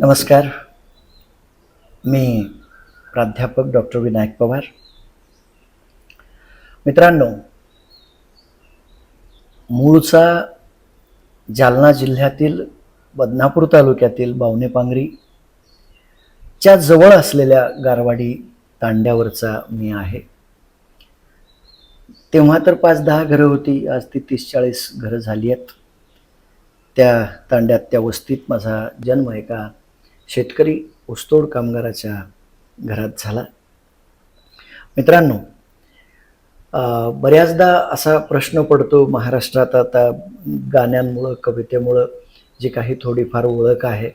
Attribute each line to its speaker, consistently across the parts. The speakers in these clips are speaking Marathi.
Speaker 1: नमस्कार. मी प्राध्यापक डॉक्टर विनायक पवार. मित्रांनो, मूळचा जालना जिल्ह्यातील बदनापूर तालुक्यातील बावनेपांगरी च्या जवळ असलेल्या गारवाडी तांड्यावरचा मी आहे. तेव्हा तर 5-10 घरं होती, आज ती 30-40 घरं झाली आहेत. त्या तांड्यात, त्या वस्तीत माझा जन्म एका शेतकरी ऊसतोड कामगाराच्या घरात झाला. मित्रांनो, बऱ्याचदा असा प्रश्न पडतो महाराष्ट्रात आता गाण्यांमुळं, कवितेमुळं जी काही थोडीफार ओळख आहे.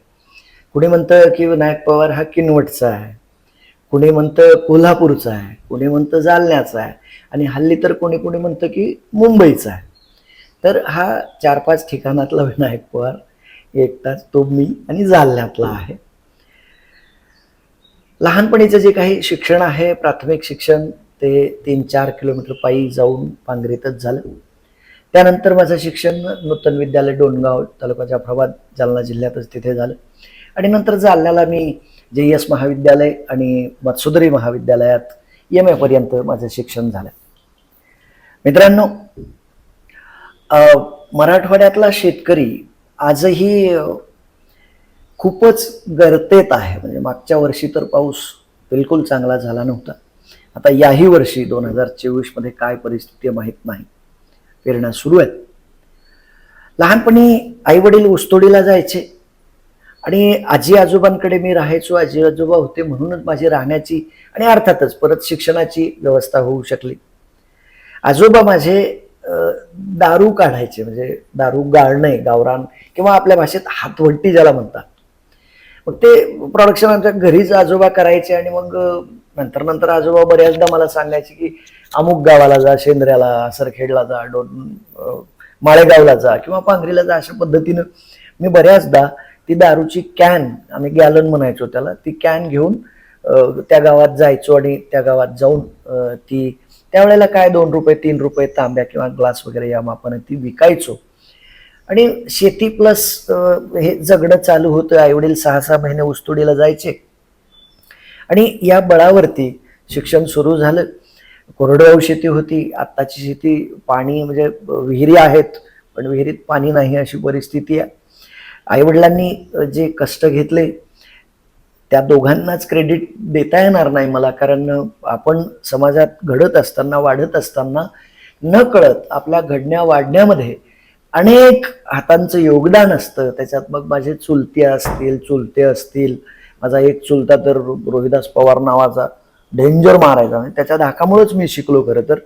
Speaker 1: कुणी म्हणतं की विनायक पवार हा किनवटचा आहे, कुणी म्हणतं कोल्हापूरचा आहे, कुणी म्हणतं जालन्याचा आहे, आणि हल्ली तर कोणी कोणी म्हणतं की मुंबईचा आहे. तर हा 4-5 ठिकाणातला विनायक पवार एकटाच तो मी आणि जालन्यातला आहे. लहानपणीचं जे काही शिक्षण आहे, प्राथमिक शिक्षण, ते 3-4 किलोमीटर पायी जाऊन पांगरीतच झालं. त्यानंतर माझं शिक्षण नूतन विद्यालय डोणगाव, तालुका जाफराबाद, जालना जिल्ह्यातच तिथे झालं. आणि नंतर जालन्याला मी JS महाविद्यालय आणि मत्सुदरी महाविद्यालयात MA पर्यंत माझं शिक्षण झालं. मित्रांनो, मराठवाड्यातला शेतकरी आजही खूपच गर्तेत आहे. म्हणजे मागच्या वर्षी तर पाऊस बिलकुल चांगला झाला नव्हता. आता याही वर्षी 2024 मध्ये काय परिस्थिती माहीत नाही. पेरण्या सुरू आहेत. लहानपणी आई वडील ऊसतोडीला जायचे आणि आजी आजोबांकडे मी राहायचो. आजी आजोबा होते म्हणूनच माझी राहण्याची आणि अर्थातच परत शिक्षणाची व्यवस्था होऊ शकली. आजोबा माझे दारू काढायचे, म्हणजे दारू गाळणे, गावरान किंवा आपल्या भाषेत हातवट्टी ज्याला म्हणतात. मग ते प्रोडक्शन आमच्या घरीच आजोबा करायचे. आणि मग नंतर आजोबा बऱ्याचदा मला सांगायचे की अमुक गावाला जा, शेंद्र्याला, सरखेडला जा, माळेगावला जा किंवा पांगरीला जा. अशा पद्धतीनं मी बऱ्याचदा ती दारूची कॅन, आम्ही गॅलन म्हणायचो त्याला, ती कॅन घेऊन त्या गावात जायचो आणि त्या गावात जाऊन ती त्यावेळेला काय 2 रुपये 3 रुपये तांब्या किंवा ग्लास वगैरे या मापाने ती विकायचो. आणि शेती प्लस हे जगणं चालू होतं. आईवडील 6-6 महिने ऊसतोडीला जायचे आणि या बळावरती शिक्षण सुरू झालं. कोरडवाहू शेती होती. आत्ताची शेती पाणी, म्हणजे विहिरी आहेत पण विहिरीत पाणी नाही अशी परिस्थिती आहे. आईवडिलांनी जे कष्ट घेतले त्या दोघांनाच क्रेडिट देता येणार नाही मला, कारण आपण समाजात घडत असताना, वाढत असताना नकळत आपल्या घडण्या वाढण्यामध्ये अनेक हातांचं योगदान असतं. त्याच्यात मग माझे चुलते असतील. माझा एक चुलता तर रोहिदास पवार नावाचा डेंजर मारायचा, त्याच्या धाकामुळेच मी शिकलो. खरं तर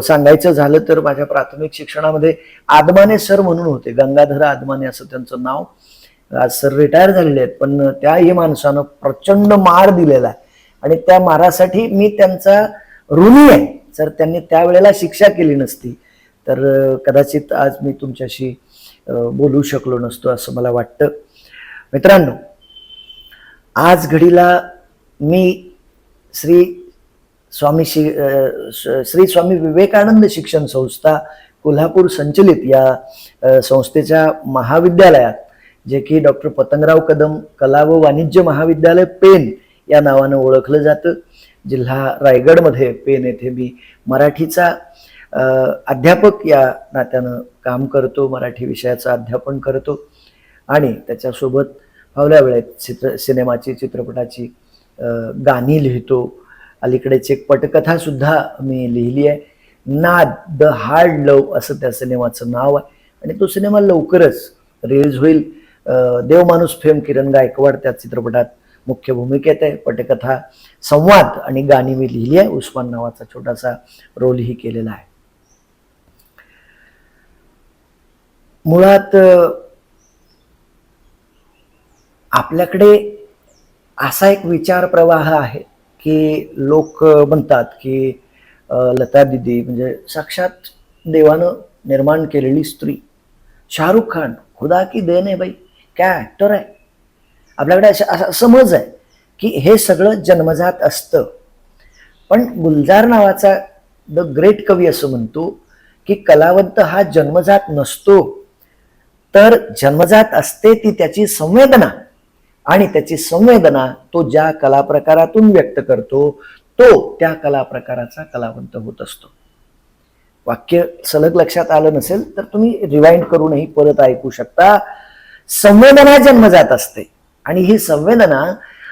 Speaker 1: सांगायचं झालं तर माझ्या प्राथमिक शिक्षणामध्ये आदमाने सर म्हणून होते, गंगाधर आदमाने असं त्यांचं नाव. आज सर रिटायर झालेले आहेत, पण त्याही माणसानं प्रचंड मार दिलेला आहे आणि त्या मारासाठी मी त्यांचा ऋणी आहे. जर त्यांनी त्यावेळेला शिक्षा केली नसती तर कदाचित आज मी तुमच्याशी बोलू शकलो नसतो असं मला वाटतं. मित्रांनो, आज घडीला मी श्री स्वामी विवेकानंद शिक्षण संस्था कोल्हापूर संचलित या संस्थेच्या महाविद्यालयात, जे की डॉक्टर पतंगराव कदम कला व वाणिज्य महाविद्यालय पेन या नावानं ओळखलं जातं, जिल्हा रायगडमध्ये पेन येथे मी मराठीचा अध्यापक या नात्यानं काम करतो. मराठी विषयाचं अध्यापन करतो आणि त्याच्यासोबत फावल्या वेळेत सिनेमाची, चित्रपटाची गाणी लिहितो. अलीकडेच एक पटकथा सुद्धा मी लिहिली आहे. नाद द हार्ड लव असं त्या सिनेमाचं नाव आहे आणि तो सिनेमा लवकरच रिलीज होईल. देवमाणूस फेम किरण गायकवाड त्या चित्रपटात मुख्य भूमिकेत आहे. पटकथा, संवाद आणि गाणी मी लिहिली आहे. उस्मान नावाचा छोटासा रोलही केलेला आहे. मुळात आपल्याकडे असा एक विचार प्रवाह आहे की लोक म्हणतात की लता दीदी म्हणजे साक्षात देवानं निर्माण केलेली स्त्री. शाहरुख खान खुदा की देन आहे बाई, क्या ॲक्टर आहे. आपल्याकडे असा समज आहे की हे सगळं जन्मजात असतं. पण गुलजार नावाचा द ग्रेट कवी असं म्हणतो की कलावंत हा जन्मजात नसतो, तर जन्मजात असते ती त्याची संवेदना. आणि त्याची संवेदना तो ज्या कला प्रकारातून व्यक्त करतो तो त्या कला प्रकाराचा कलावंत होत असतो. वाक्य सलग लक्षात आलं नसेल तर तुम्ही रिवाइंड करूनही परत ऐकू शकता. संवेदना जन्मजात असते आणि ही संवेदना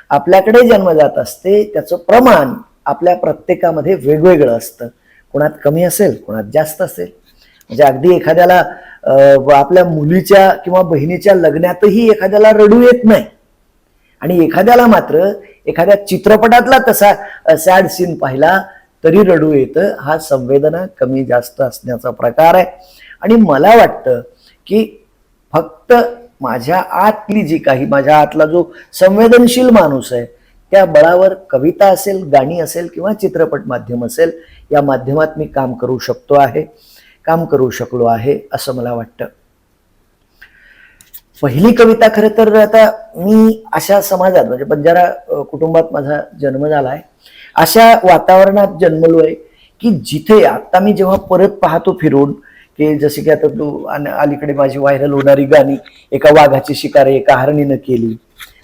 Speaker 1: आपल्याकडे जन्मजात असते. त्याचं प्रमाण आपल्या प्रत्येकामध्ये वेगवेगळं असतं. कोणात कमी असेल, कोणात जास्त असेल. म्हणजे अगदी एखाद्याला आपल्या मुलीच्या किंवा बहिणीच्या लग्नातही एखाद्याला रडू येत नाही आणि एखाद्याला मात्र एखाद्या चित्रपटातला तसा सॅड सीन पाहिला तरी रडू येतं. हा संवेदना कमी जास्त असण्याचा प्रकार आहे. आणि मला वाटतं की फक्त माझ्या आतली जी काही, माझ्या आतला जो संवेदनशील माणूस आहे त्या बळावर कविता असेल, गाणी असेल किंवा चित्रपट माध्यम असेल, या माध्यमात मी काम करू शकलो आहे असं मला वाटतं. पहिली कविता खरं तर आता मी अशा समाजात म्हणजे बंजारा कुटुंबात माझा जन्म झालाय, अशा वातावरणात जन्मलोय की जिथे आता मी जेव्हा परत पाहतो फिरून की जसे की आता तू अलीकडे माझी व्हायरल होणारी गाणी, एका वाघाची शिकार एका हरणीनं केली,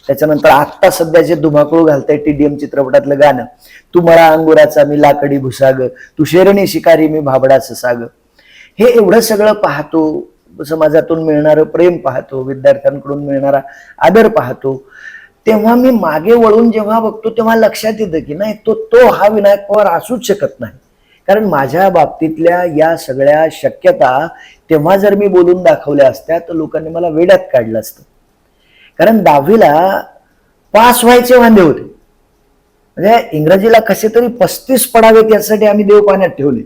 Speaker 1: त्याच्यानंतर आत्ता सध्या जे धुमाकूळ घालतंय TDM चित्रपटातलं गाणं, तू मला अंगुराचा मी लाकडी भुसाग, तू शेरणी शिकारी मी भाबडाच साग, हे एवढं सगळं पाहतो, समाजातून मिळणारं प्रेम पाहतो, विद्यार्थ्यांकडून मिळणारा आदर पाहतो, तेव्हा मी मागे वळून जेव्हा बघतो तेव्हा लक्षात येतं की नाही तो हा विनायक पवार असूच शकत नाही. कारण माझ्या बाबतीतल्या या सगळ्या शक्यता तेव्हा जर मी बोलून दाखवल्या असत्या तर लोकांनी मला वेड्यात काढलं असतं. कारण 10वीला पास व्हायचे वांदे होते. म्हणजे इंग्रजीला कसे तरी 35 पडावेत यासाठी आम्ही देव पाण्यात ठेवले.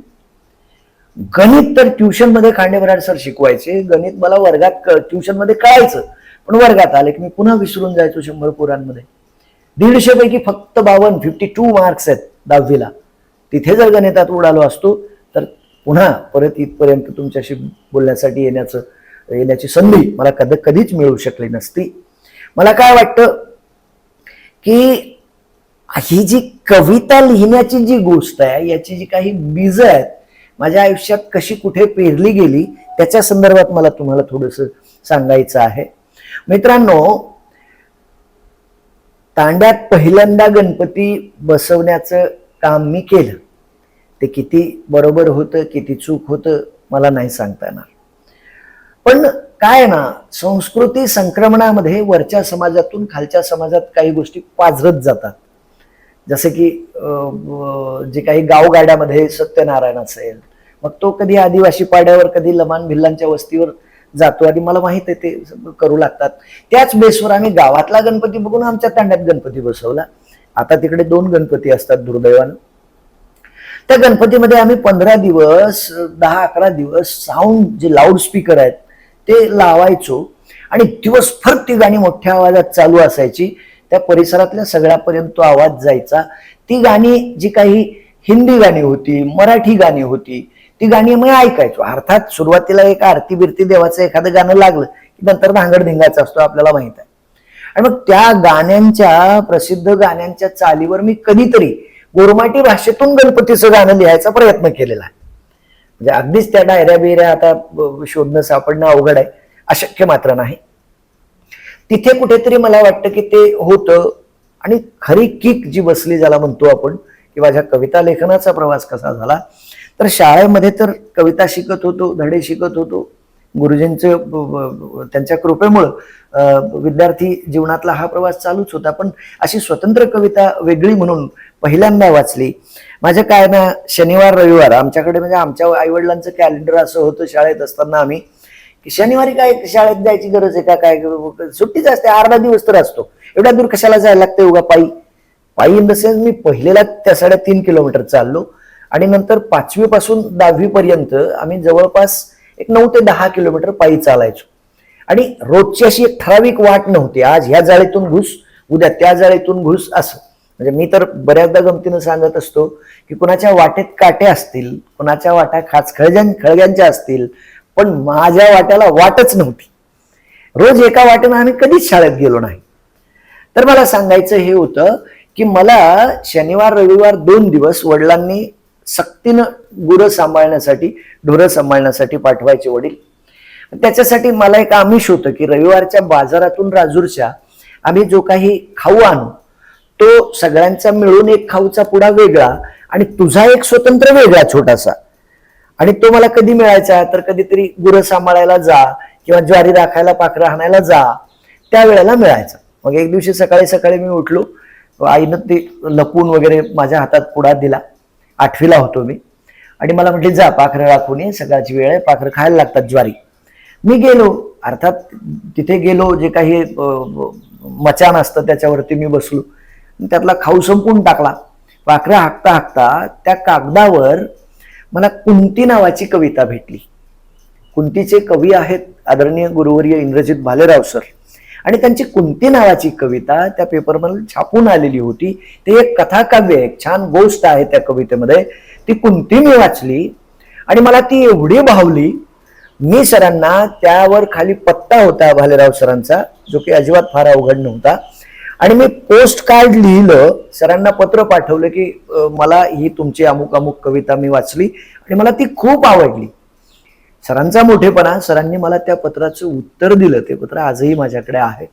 Speaker 1: गणित तर ट्युशन मध्ये खांडेबराड सर शिकवायचे. गणित मला वर्गात ट्युशन मध्ये कळायचं, पण वर्गात आले की मी पुन्हा विसरून जायचो 100 पोरांमध्ये. 150 पैकी फक्त 52 मार्क्स आहेत 10वीला. तिथे जर गणितात उडालो असतो तर पुन्हा परत इथपर्यंत तुमच्याशी बोलण्यासाठी येण्याची संधी मला कधीच मिळू शकली नसती. मला काय वाटतं की ही जी कविता लिहिण्याची जी गोष्ट आहे, याची जी काही बीज आहेत माझ्या आयुष्यात कशी कुठे पेरली गेली त्याच्या संदर्भात मला तुम्हाला थोडंसं सांगायचं आहे. मित्रांनो, तांड्यात पहिल्यांदा गणपती बसवण्याचं काम मी केलं. ते किती बरोबर होतं, किती चूक होतं मला नाही सांगता येणार. पण काय ना, संस्कृती संक्रमणामध्ये वरच्या समाजातून खालच्या समाजात काही गोष्टी पाझरत जातात. जसे की जे काही गावगाड्यामध्ये सत्यनारायण असेल, मग तो कधी आदिवासी पाड्यावर, कधी लमाण भिल्लांच्या वस्तीवर जातो आणि मला माहित आहे ते करू लागतात. त्याच बेसवर आम्ही गावातला गणपती बघून आमच्या तांड्यात गणपती बसवला. आता तिकडे 2 गणपती असतात दुर्दैवानं. त्या गणपतीमध्ये आम्ही 15 दिवस 10-11 दिवस साऊंड जे लाऊडस्पीकर आहेत ते लावायचो आणि दिवसभर ती गाणी मोठ्या आवाजात चालू असायची. त्या परिसरातल्या सगळ्यापर्यंत तो आवाज जायचा. ती गाणी जी काही हिंदी गाणी होती, मराठी गाणी होती, ती गाणी मी ऐकायचो. अर्थात सुरुवातीला एक आरती बिरती देवाचं एखादं गाणं लागलं की नंतर भांगड धिंगाचा असतो आपल्याला माहित आहे. आणि मग त्या गाण्यांच्या, प्रसिद्ध गाण्यांच्या चालीवर मी कधीतरी गोरमाटी भाषेतून गणपतीचं गाणं लिहायचा प्रयत्न केलेला आहे. म्हणजे अगदीच त्या डायऱ्या बिऱ्या आता शोधणं सापडणं अवघड आहे, अशक्य मात्र नाही. तिथे कुठेतरी मला वाटतं की ते होतं. आणि खरी किक जी बसली ज्याला म्हणतो आपण, की माझ्या कविता लेखनाचा प्रवास कसा झाला, तर शाळेमध्ये तर कविता शिकत होतो, धडे शिकत होतो. गुरुजींचं त्यांच्या कृपेमुळं विद्यार्थी जीवनातला हा प्रवास चालूच होता. पण अशी स्वतंत्र कविता वेगळी म्हणून पहिल्यांदा वाचली. माझं काय ना, शनिवार रविवार आमच्याकडे, म्हणजे आमच्या आईवडिलांचं कॅलेंडर असं होतं शाळेत असताना आम्ही, की शनिवारी काय शाळेत जायची गरज आहे का, काय सुट्टीच असते, अर्धा दिवस तर असतो, एवढ्या दूर कशाला जायला लागतं उगा पायी इन द सेन्स मी पहिलेला त्या 3.5 किलोमीटर चाललो आणि नंतर 5वी पासून 10वी पर्यंत आम्ही जवळपास एक 9 ते 10 किलोमीटर पायी चालायचो. आणि रोजची अशी एक ठराविक वाट नव्हती, आज ह्या जाळीतून घुस, उद्या त्या जाळीतून घुस, असं. म्हणजे मी तर बऱ्याचदा गमतीनं सांगत असतो की कुणाच्या वाटेत काटे असतील, कुणाच्या वाट्या खास खळग्यांच्या असतील, पण माझ्या वाट्याला वाटच नव्हती. रोज एका वाटेनं आम्ही कधीच शाळेत गेलो नाही. तर मला सांगायचं हे होतं की मला शनिवार रविवार 2 दिवस वडिलांनी सक्तीनं गुरं सांभाळण्यासाठी, ढोरं सांभाळण्यासाठी पाठवायचे वडील. त्याच्यासाठी मला एक आमिष होतं की रविवारच्या बाजारातून राजूरच्या आम्ही जो काही खाऊ आणू तो सगळ्यांचा मिळून एक खाऊचा पुडा वेगळा आणि तुझा एक स्वतंत्र वेगळा छोटासा, आणि तो मला कधी मिळायचा तर कधीतरी गुरं सांभाळायला जा किंवा ज्वारी राखायला पाखरं हाणायला जा त्यावेळेला मिळायचा. मग एक दिवशी सकाळी सकाळी मी उठलो, आईनं ते लपून वगैरे माझ्या हातात पुडा दिला. 8वीला होतो मी, आणि मला म्हटली जा पाखरं राखून ये, सकाळची वेळ आहे, पाखरं खायला लागतात ज्वारी. मी गेलो, अर्थात तिथे गेलो, जे काही मचान असतं त्याच्यावरती मी बसलो, त्यातला खाऊ संपून टाकला. पाखरं हाकता हाकता त्या कागदावर मला कुंती नावाची कविता भेटली. कुंतीचे कवी आहेत आदरणीय गुरुवर्य इंद्रजित भालेराव सर, आणि त्यांची कुंती नावाची कविता त्या पेपरमध्ये छापून आलेली होती. ते एक कथाकाव्य, एक छान गोष्ट आहे त्या कवितेमध्ये. ती कुंती मी वाचली आणि मला ती एवढी भावली, मी सरांना त्यावर खाली पत्ता होता भालेराव सरांचा, जो की अजिबात फार अवघड नव्हता, आणि मी पोस्ट कार्ड लिहिलं, सरांना पत्र पाठवलं की मला ही तुमची अमुक अमुक कविता मी वाचली आणि मला ती खूप आवडली. सरांचा मोठेपणा, सरांनी मला त्या पत्राचं उत्तर दिलं. ते पत्र आजही माझ्याकडे आहे.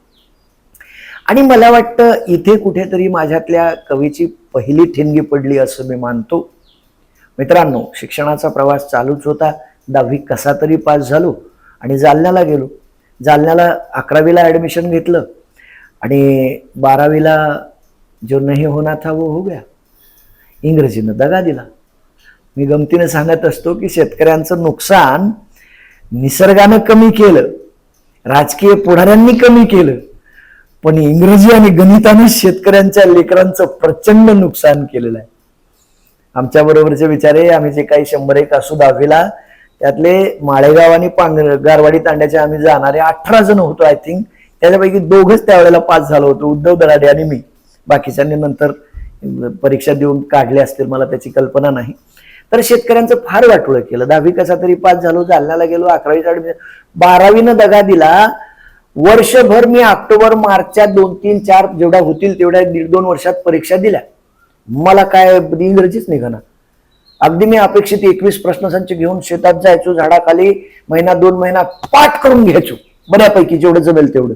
Speaker 1: आणि मला वाटतं इथे कुठेतरी माझ्यातल्या कवीची पहिली ठिणगी पडली असं मी मानतो. मित्रांनो, शिक्षणाचा प्रवास चालूच होता. 10वी कसा तरी पास झालो आणि जालन्याला गेलो. जालन्याला 11वीला ॲडमिशन घेतलं आणि 12वीला जो नहीं होना था वो हो गया. इंग्रजीनं दगा दिला. मी गमतीनं सांगत असतो की शेतकऱ्यांचं नुकसान निसर्गानं कमी केलं, राजकीय पुढाऱ्यांनी कमी केलं, पण इंग्रजी आणि गणितानं शेतकऱ्यांच्या लेकरांचं प्रचंड नुकसान केलेलं आहे. आमच्या बरोबरचे विचारे, आम्ही जे काही 101 असू 10वीला, त्यातले माळेगाव आणि गारवाडी तांड्याचे आम्ही जाणारे 18 जण होतो आय थिंक. त्याच्यापैकी 2घच त्यावेळेला पास झालो होतो, उद्धव दराडे आणि मी. बाकीच्यांनी नंतर परीक्षा देऊन काढले असतील, मला त्याची कल्पना नाही. तर शेतकऱ्यांचं फार वाटोळं केलं. 10वी कसा तरी पास झालो, जालन्याला गेलो, 11वीचा ॲडमिशन, 12वीनं दगा दिला. वर्षभर मी ऑक्टोबर मार्चच्या 2, 3, 4 जेवढ्या होतील तेवढ्या 1.5-2 वर्षात परीक्षा दिल्या. मला काय इंग्रजीच निघाना. अगदी मी अपेक्षित 21 प्रश्नसंच घेऊन शेतात जायचो, झाडाखाली महिना 2 महिना पाठ करून घ्यायचो बऱ्यापैकी, जेवढं जमेल तेवढं.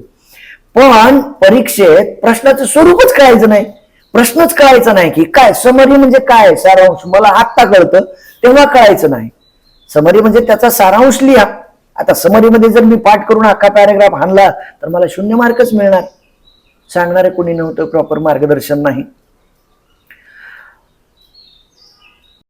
Speaker 1: पण परीक्षेत प्रश्नाचं स्वरूपच कळायचं नाही. प्रश्नच कळायचा नाही की काय समरी म्हणजे काय, सारांश. मला आत्ता कळतं, तेव्हा कळायचं नाही. समरी म्हणजे त्याचा सारांश लिहा. आता समरीमध्ये जर मी पाठ करून अख्खा पॅराग्राफ आणला तर मला 0 मार्कच मिळणार. सांगणारे कोणी नव्हतं, प्रॉपर मार्गदर्शन नाही.